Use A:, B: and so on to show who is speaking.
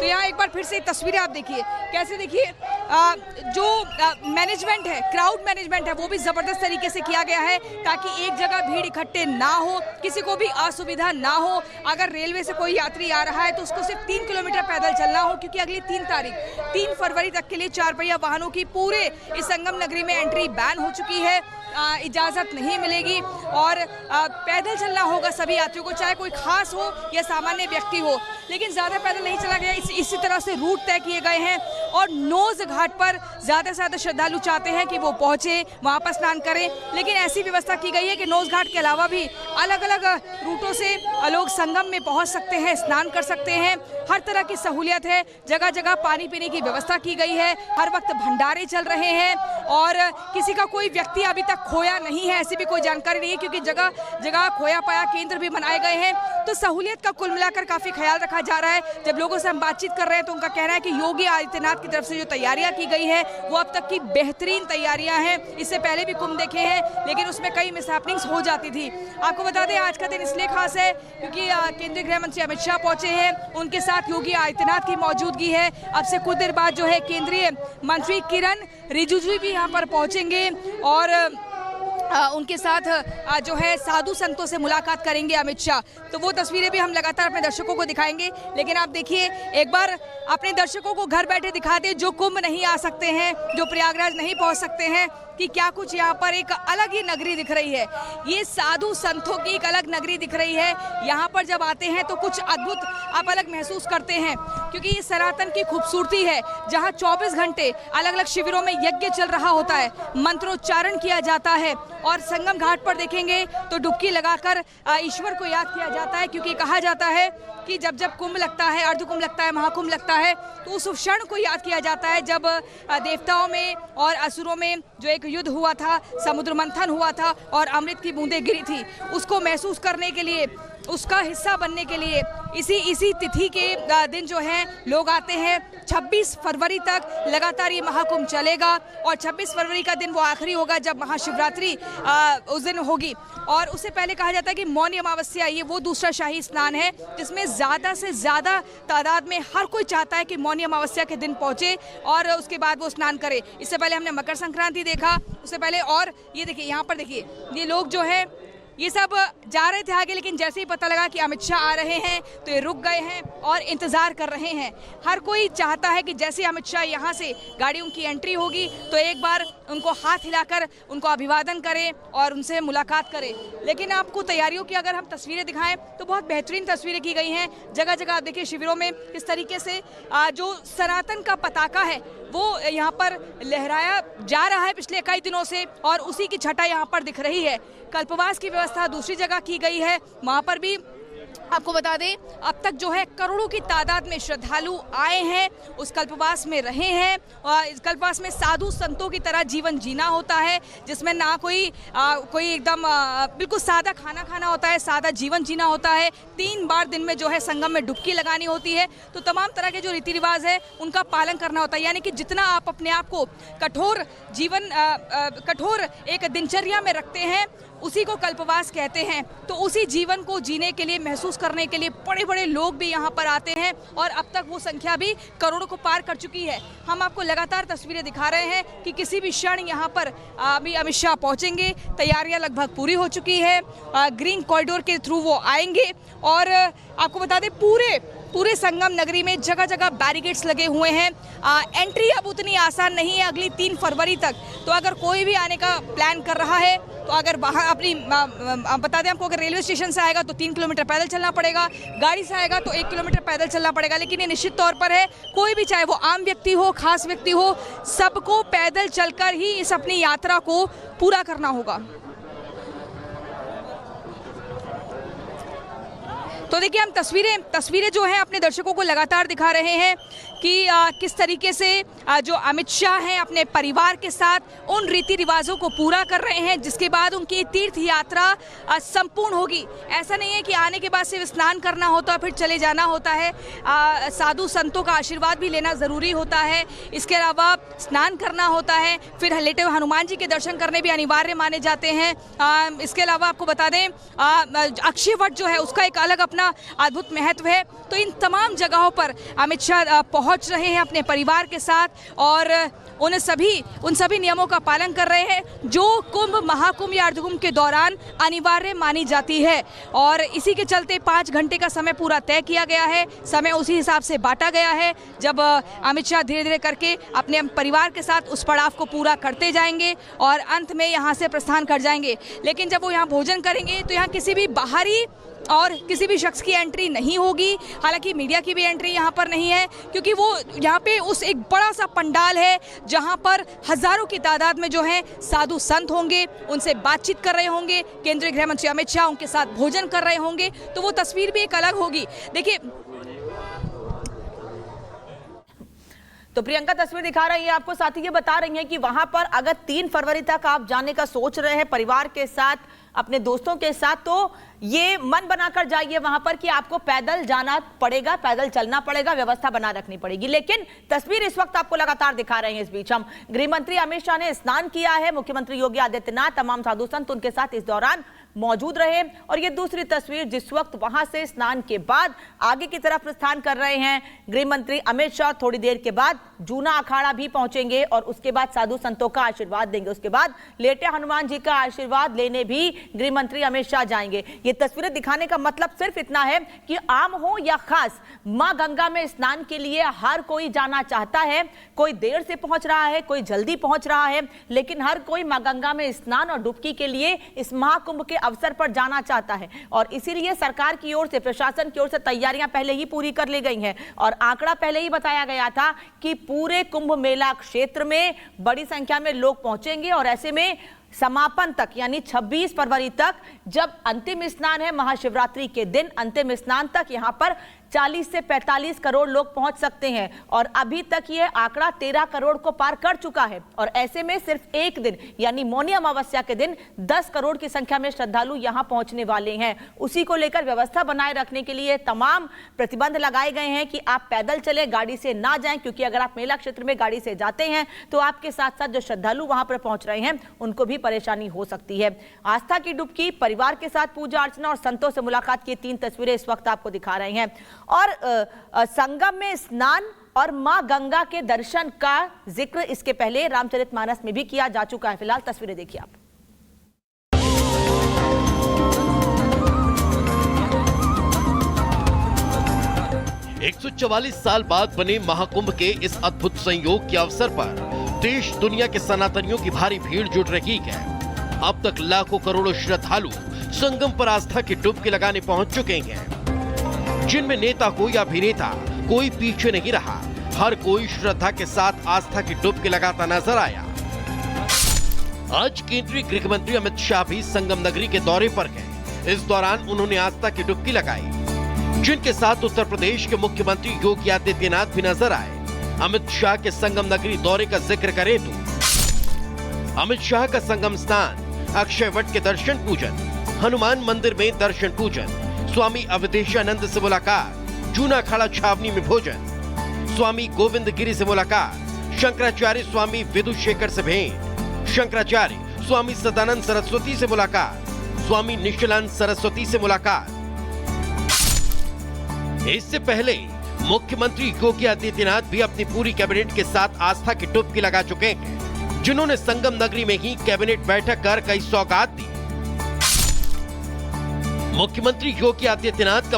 A: तो यहाँ एक बार फिर से तस्वीरें आप देखिए, कैसे देखिए जो मैनेजमेंट है, क्राउड मैनेजमेंट है, वो भी ज़बरदस्त तरीके से किया गया है ताकि एक जगह भीड़ इकट्ठे ना हो, किसी को भी असुविधा ना हो। अगर रेलवे से कोई यात्री आ रहा है तो उसको सिर्फ 3 किलोमीटर पैदल चलना हो, क्योंकि अगली 3 फरवरी तक के लिए 4 पहिया वाहनों की पूरे इस संगम नगरी में एंट्री बैन हो चुकी है, इजाज़त नहीं मिलेगी और पैदल चलना होगा सभी यात्रियों को, चाहे कोई खास हो या सामान्य व्यक्ति हो। लेकिन ज़्यादा पैदल नहीं चला गया, इसी तरह से रूट तय किए गए हैं और नोज घाट पर ज़्यादा से ज़्यादा श्रद्धालु चाहते हैं कि वो पहुँचे, वहाँ पर स्नान करें। लेकिन ऐसी व्यवस्था की गई है कि नोज घाट के अलावा भी अलग अलग रूटों से लोग संगम में पहुँच सकते हैं, स्नान कर सकते हैं। हर तरह की सहूलियत है, जगह जगह पानी पीने की व्यवस्था की गई है, हर वक्त भंडारे चल रहे हैं और किसी का कोई व्यक्ति अभी तक खोया नहीं है, ऐसी भी कोई जानकारी नहीं है, क्योंकि जगह जगह खोया पाया केंद्र भी बनाए गए हैं। तो सहूलियत का कुल मिलाकर काफ़ी ख्याल रखा जा रहा है। जब लोगों से हम बातचीत कर रहे हैं तो उनका कहना है कि योगी आदित्यनाथ की तरफ से जो तैयारियां की गई है वो अब तक की बेहतरीन तैयारियां हैं। इससे पहले भी कुंभ देखे हैं, लेकिन उसमें कई मिसहैपनिंग्स हो जाती थी। आपको बता दें आज का दिन इसलिए खास है क्योंकि केंद्रीय गृह मंत्री अमित शाह पहुंचे हैं, उनके साथ योगी आदित्यनाथ की मौजूदगी है। अब से कुछ देर बाद जो है केंद्रीय मंत्री किरण रिजिजू भी यहाँ पर पहुँचेंगे और उनके साथ जो है साधु संतों से मुलाकात करेंगे अमित शाह। तो वो तस्वीरें भी हम लगातार अपने दर्शकों को दिखाएंगे। लेकिन आप देखिए, एक बार अपने दर्शकों को घर बैठे दिखा दें जो कुंभ नहीं आ सकते हैं, जो प्रयागराज नहीं पहुंच सकते हैं, कि क्या कुछ यहाँ पर एक अलग ही नगरी दिख रही है। ये साधु संतों की एक अलग नगरी दिख रही है। यहाँ पर जब आते हैं तो कुछ अद्भुत आप अलग महसूस करते हैं, क्योंकि ये सनातन की खूबसूरती है, जहाँ 24 घंटे अलग अलग शिविरों में यज्ञ चल रहा होता है, मंत्रोच्चारण किया जाता है और संगम घाट पर देखेंगे तो डुबकी लगाकर ईश्वर को याद किया जाता है। क्योंकि कहा जाता है कि जब जब कुंभ लगता है, अर्धकुंभ लगता है, महाकुंभ लगता है, तो उस क्षण को याद किया जाता है जब देवताओं में और असुरों में जो एक युद्ध हुआ था, समुद्र मंथन हुआ था और अमृत की बूंदें गिरी थी। उसको महसूस करने के लिए, उसका हिस्सा बनने के लिए इसी तिथि के दिन जो है लोग आते हैं। 26 फरवरी तक लगातार ये महाकुंभ चलेगा और 26 फरवरी का दिन वो आखिरी होगा जब महाशिवरात्रि उस दिन होगी। और उससे पहले कहा जाता है कि मौनी अमावस्या, ये वो दूसरा शाही स्नान है जिसमें ज़्यादा से ज़्यादा तादाद में हर कोई चाहता है कि मौनी अमावस्या के दिन पहुँचे और उसके बाद वो स्नान करे। इससे पहले हमने मकर संक्रांति देखा, उससे पहले और ये देखिए, यहाँ पर देखिए, ये लोग जो है ये सब जा रहे थे आगे, लेकिन जैसे ही पता लगा कि अमित शाह आ रहे हैं तो ये रुक गए हैं और इंतज़ार कर रहे हैं। हर कोई चाहता है कि जैसे अमित शाह यहाँ से गाड़ियों की एंट्री होगी तो एक बार उनको हाथ हिलाकर उनको अभिवादन करें और उनसे मुलाकात करें। लेकिन आपको तैयारियों की अगर हम तस्वीरें दिखाएं तो बहुत बेहतरीन तस्वीरें की गई हैं। जगह जगह आप देखिए शिविरों में किस तरीके से जो सनातन का पताका है वो यहाँ पर लहराया जा रहा है पिछले कई दिनों से, और उसी की छटा यहाँ पर दिख रही है। कल्पवास की व्यवस्था दूसरी जगह की गई है, वहाँ पर भी आपको बता दें अब तक जो है करोड़ों की तादाद में श्रद्धालु आए हैं, उस कल्पवास में रहे हैं। और इस कल्पवास में साधु संतों की तरह जीवन जीना होता है, जिसमें ना कोई एकदम बिल्कुल सादा खाना खाना होता है, सादा जीवन जीना होता है। 3 बार दिन में जो है संगम में डुबकी लगानी होती है। तो तमाम तरह के जो रीति रिवाज है उनका पालन करना होता है। यानी कि जितना आप अपने आप को कठोर जीवन कठोर एक दिनचर्या में रखते हैं उसी को कल्पवास कहते हैं। तो उसी जीवन को जीने के लिए, महसूस करने के लिए बड़े बड़े लोग भी यहाँ पर आते हैं और अब तक वो संख्या भी करोड़ों को पार कर चुकी है। हम आपको लगातार तस्वीरें दिखा रहे हैं कि किसी भी क्षण यहाँ पर अभी अमित शाह पहुँचेंगे। तैयारियाँ लगभग पूरी हो चुकी है, ग्रीन कॉरिडोर के थ्रू वो आएंगे। और आपको बता दें पूरे संगम नगरी में जगह जगह बैरिकेड्स लगे हुए हैं। एंट्री अब उतनी आसान नहीं है अगली 3 फरवरी तक। तो अगर कोई भी आने का प्लान कर रहा है तो अगर वहाँ अपनी बता दें आपको, अगर रेलवे स्टेशन से आएगा तो 3 किलोमीटर पैदल चलना पड़ेगा, गाड़ी से आएगा तो 1 किलोमीटर पैदल चलना पड़ेगा। लेकिन ये निश्चित तौर पर है, कोई भी चाहे वो आम व्यक्ति हो, खास व्यक्ति हो, सबको पैदल चलकर ही इस अपनी यात्रा को पूरा करना होगा। तो देखिए, हम तस्वीरें जो हैं अपने दर्शकों को लगातार दिखा रहे हैं कि किस तरीके से जो अमित शाह हैं अपने परिवार के साथ उन रीति रिवाजों को पूरा कर रहे हैं, जिसके बाद उनकी तीर्थ यात्रा संपूर्ण होगी। ऐसा नहीं है कि आने के बाद सिर्फ स्नान करना होता फिर चले जाना होता है। साधु संतों का आशीर्वाद भी लेना ज़रूरी होता है। इसके अलावा स्नान करना होता है, फिर लेटे हुए हनुमान जी के दर्शन करने भी अनिवार्य माने जाते हैं। इसके अलावा आपको बता दें अक्षय वट जो है उसका एक अलग अपना कितना अद्भुत महत्व है। तो इन तमाम जगहों पर अमित शाह पहुंच रहे हैं अपने परिवार के साथ और उन सभी नियमों का पालन कर रहे हैं जो कुंभ, महाकुंभ या अर्धकुंभ के दौरान अनिवार्य मानी जाती है। और इसी के चलते 5 घंटे का समय पूरा तय किया गया है, समय उसी हिसाब से बांटा गया है। जब अमित शाह धीरे धीरे करके अपने परिवार के साथ उस पड़ाव को पूरा करते जाएंगे और अंत में यहाँ से प्रस्थान कर जाएंगे। लेकिन जब वो यहाँ भोजन करेंगे तो यहाँ किसी भी बाहरी और किसी भी शख्स की एंट्री नहीं होगी। हालांकि मीडिया की भी एंट्री यहाँ पर नहीं है, क्योंकि वो यहाँ पे उस एक बड़ा सा पंडाल है जहाँ पर हजारों की तादाद में जो है साधु संत होंगे, उनसे बातचीत कर रहे होंगे। केंद्रीय गृह मंत्री अमित शाह उनके साथ भोजन कर रहे होंगे, तो वो तस्वीर भी एक अलग होगी। देखिए,
B: तो प्रियंका तस्वीर दिखा रही है आपको, साथ ही ये बता रही हैं कि वहां पर अगर 3 फरवरी तक आप जाने का सोच रहे हैं परिवार के साथ, अपने दोस्तों के साथ, तो ये मन बनाकर जाइए वहां पर कि आपको पैदल जाना पड़ेगा, पैदल चलना पड़ेगा, व्यवस्था बना रखनी पड़ेगी। लेकिन तस्वीर इस वक्त आपको लगातार दिखा रहे हैं। इस बीच हम गृह मंत्री अमित शाह ने स्नान किया है, मुख्यमंत्री योगी आदित्यनाथ, तमाम साधु संत उनके साथ इस दौरान मौजूद रहे। और ये दूसरी तस्वीर जिस वक्त वहां से स्नान के बाद आगे की तरफ प्रस्थान कर रहे हैं गृह मंत्री अमित शाह। थोड़ी देर के बाद जूना अखाड़ा भी पहुंचेंगे और उसके बाद साधु संतों का आशीर्वाद देंगे। उसके बाद लेटे हनुमान जी का आशीर्वाद लेने भी गृह मंत्री अमित शाह जाएंगे। ये तस्वीरें दिखाने का मतलब सिर्फ इतना है कि आम हो या खास, मां गंगा में स्नान के लिए हर कोई जाना चाहता है। कोई देर से पहुंच रहा है, कोई जल्दी पहुंच रहा है, लेकिन हर कोई मां गंगा में स्नान और डुबकी के लिए इस महाकुंभ के अवसर पर जाना चाहता है। और इसीलिए सरकार की ओर से, प्रशासन की ओर से तैयारियां पहले ही पूरी कर ली गई हैं। और आंकड़ा पहले ही बताया गया था कि पूरे कुंभ मेला क्षेत्र में बड़ी संख्या में लोग पहुंचेंगे और ऐसे में समापन तक यानी 26 फरवरी तक, जब अंतिम स्नान है महाशिवरात्रि के दिन, अंतिम स्नान तक यहां पर 40 से 45 करोड़ लोग पहुंच सकते हैं। और अभी तक यह आंकड़ा 13 करोड़ को पार कर चुका है। और ऐसे में सिर्फ एक दिन यानी मौनी अमावस्या के दिन 10 करोड़ की संख्या में श्रद्धालु यहां पहुंचने वाले हैं। उसी को लेकर व्यवस्था बनाए रखने के लिए तमाम प्रतिबंध लगाए गए हैं कि आप पैदल चले, गाड़ी से ना जाएं, क्योंकि अगर आप मेला क्षेत्र में गाड़ी से जाते हैं तो आपके साथ साथ जो श्रद्धालु वहां पर पहुंच रहे हैं उनको भी परेशानी हो सकती है। आस्था की डुबकी, परिवार के साथ पूजा अर्चना और संतों से मुलाकात की 3 तस्वीरें इस वक्त आपको दिखा रहे हैं। और संगम में स्नान और मां गंगा के दर्शन का जिक्र इसके पहले रामचरितमानस में भी किया जा चुका है। फिलहाल तस्वीरें देखिए आप।
C: एक 144 साल बाद बने महाकुंभ के इस अद्भुत संयोग के अवसर पर देश दुनिया के सनातनियों की भारी भीड़ जुट रही है। अब तक लाखों करोड़ों श्रद्धालु संगम पर आस्था की डुबकी लगाने पहुंच चुके हैं, जिनमें नेता हो या अभिनेता कोई पीछे नहीं रहा। हर कोई श्रद्धा के साथ आस्था की डुबकी लगाता नजर आया। आज केंद्रीय गृह मंत्री अमित शाह भी संगम नगरी के दौरे पर गए। इस दौरान उन्होंने आस्था की डुबकी लगाई, जिनके साथ उत्तर प्रदेश के मुख्यमंत्री योगी आदित्यनाथ भी नजर आए। अमित शाह के संगम नगरी दौरे का जिक्र करें तो अमित शाह का संगम स्नान, अक्षय वट के दर्शन पूजन, हनुमान मंदिर में दर्शन पूजन, स्वामी अवधेशानंद से मुलाकात, जूना अखाड़ा छावनी में भोजन, स्वामी गोविंद गिरी से मुलाकात, शंकराचार्य स्वामी विदुशेखर से भेंट, शंकराचार्य स्वामी सदानंद सरस्वती से मुलाकात, स्वामी निशिलानंद सरस्वती से मुलाकात। इससे पहले मुख्यमंत्री योगी आदित्यनाथ भी अपनी पूरी कैबिनेट के साथ आस्था की डुबकी लगा चुके हैं, जिन्होंने संगम नगरी में ही कैबिनेट बैठक कर कई सौगात दी। मुख्यमंत्री योगी आदित्यनाथ का